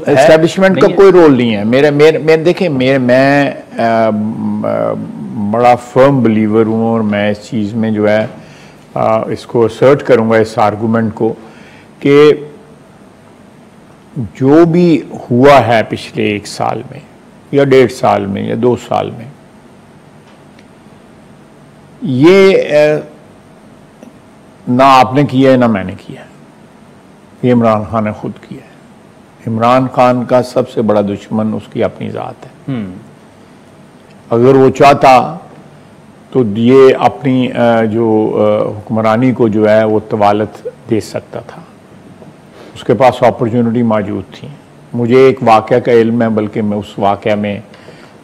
Establishment का कोई role नहीं है। मेरे देखिए मैं बड़ा फर्म बिलीवर हूँ और मैं इस चीज़ में जो है इसको असर्ट करूँगा, इस आर्गूमेंट को, कि जो भी हुआ है पिछले 1 साल में या 1.5 साल में या 2 साल में, ये ना आपने किया है ना मैंने किया है, ये इमरान खान ने खुद किया है। इमरान खान का सबसे बड़ा दुश्मन उसकी अपनी ज़ात है। अगर वो चाहता तो ये अपनी जो हुक्मरानी को जो है वो तवालत दे सकता था, उसके पास अपॉर्चुनिटी मौजूद थी। मुझे एक वाक़या का इल्म है, बल्कि मैं उस वाक़या में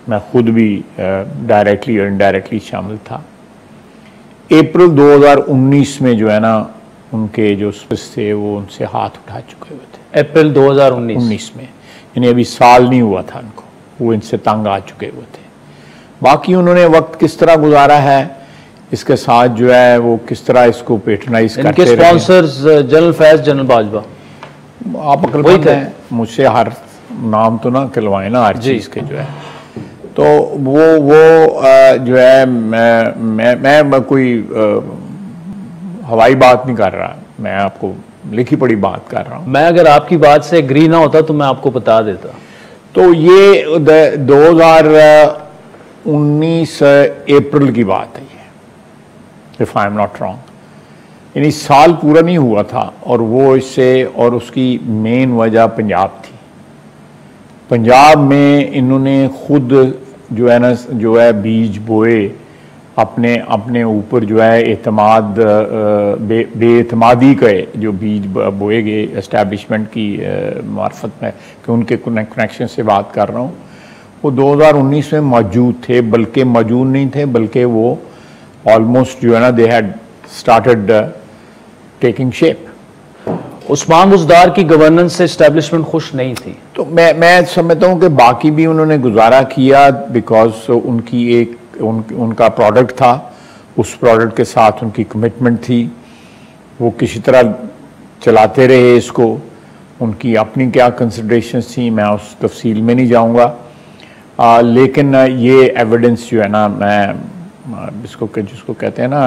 मैं खुद भी डायरेक्टली और इनडायरेक्टली शामिल था। अप्रैल 2019 में जो है ना, उनके जो स्पीच थे वो उनसे हाथ उठा चुके हुए थे। अप्रैल 2019 में, यानी अभी साल नहीं हुआ था उनको, वो इनसे तंग आ चुके हुए थे। बाकी उन्होंने वक्त किस तरह गुजारा है इसके साथ जो है वो किस तरह इसको पेट्रनाइज करते रहे। इनके sponsors general Faiz, general Bajwa, आप अक्लमंद हैं, मुझसे हर नाम तो ना खिलवाएं ना हर चीज़ के जो है। तो वो जो है मैं कोई हवाई बात नहीं कर रहा, मैं आपको लिखी पड़ी बात कर रहा हूँ। मैं अगर आपकी बात से एग्री ना होता तो मैं आपको बता देता। तो ये 2019 अप्रैल की बात है ये, if I am not wrong, यानी साल पूरा नहीं हुआ था। और वो इससे, और उसकी मेन वजह पंजाब थी। पंजाब में इन्होंने खुद जो है ना, जो है बीज बोए, अपने ऊपर जो है एतमाद बेएतमादी के जो बीज बोए गए एस्टैब्लिशमेंट की मार्फत में, कि उनके कनेक्शन से बात कर रहा हूँ, वो 2019 में मौजूद थे, बल्कि मौजूद नहीं थे, बल्कि वो ऑलमोस्ट जो है ना, they had started taking shape. Usman Buzdar की गवर्नेंस से एस्टैब्लिशमेंट खुश नहीं थी। तो मैं समझता हूँ कि बाकी भी उन्होंने गुजारा किया, बिकॉज उनकी उनका प्रोडक्ट था, उस प्रोडक्ट के साथ उनकी कमिटमेंट थी, वो किसी तरह चलाते रहे इसको। उनकी अपनी क्या कंसिडरेशंस थी, मैं उस तफसील में नहीं जाऊँगा। लेकिन ये एविडेंस जो है ना, मैं जिसको कहते हैं ना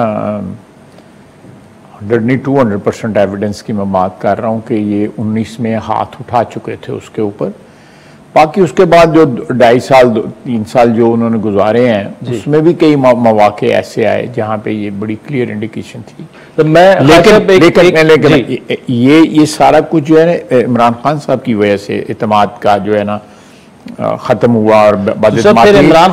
100 नहीं 200% एविडेंस की मैं बात कर रहा हूँ कि ये 19 में हाथ उठा चुके थे उसके ऊपर। बाकी उसके बाद जो 2.5 साल 3 साल जो उन्होंने गुजारे हैं, उसमें भी कई मौके ऐसे आए जहाँ पे ये बड़ी क्लियर इंडिकेशन थी। तो मैं लेकिन ये सारा कुछ जो है ना इमरान खान साहब की वजह से इत्मीनान का जो है ना ख़त्म हुआ और बदइमानी। इमरान खान